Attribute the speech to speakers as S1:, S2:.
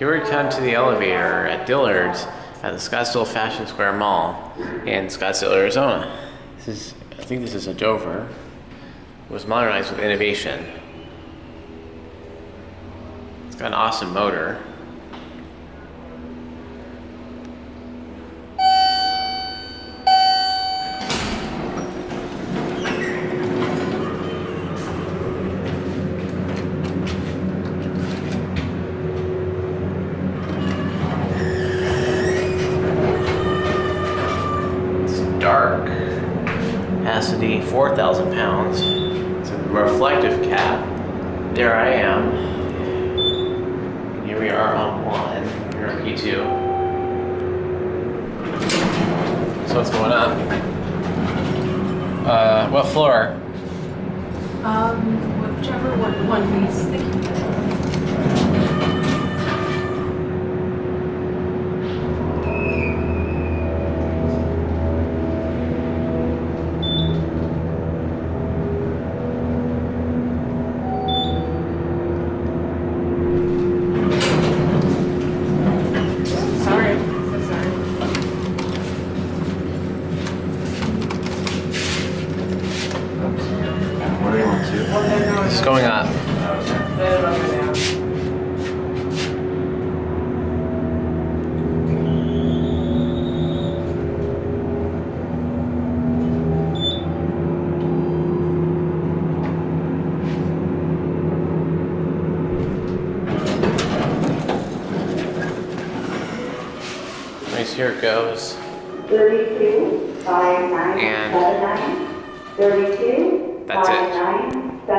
S1: Here we come to the elevator at Dillard's at the Scottsdale Fashion Square Mall in Scottsdale, Arizona. I think this is a Dover. It was modernized with innovation. It's got an awesome motor. Dark, capacity 4,000 pounds. It's a reflective cap. There I am. And here we are on one. Here on P2. So what's going on? What floor?
S2: Whichever one he's thinking of.
S1: What's going on? Nice, here it goes.
S3: 32, 59,
S1: And
S3: 79, 32,
S1: that's it.
S3: 59.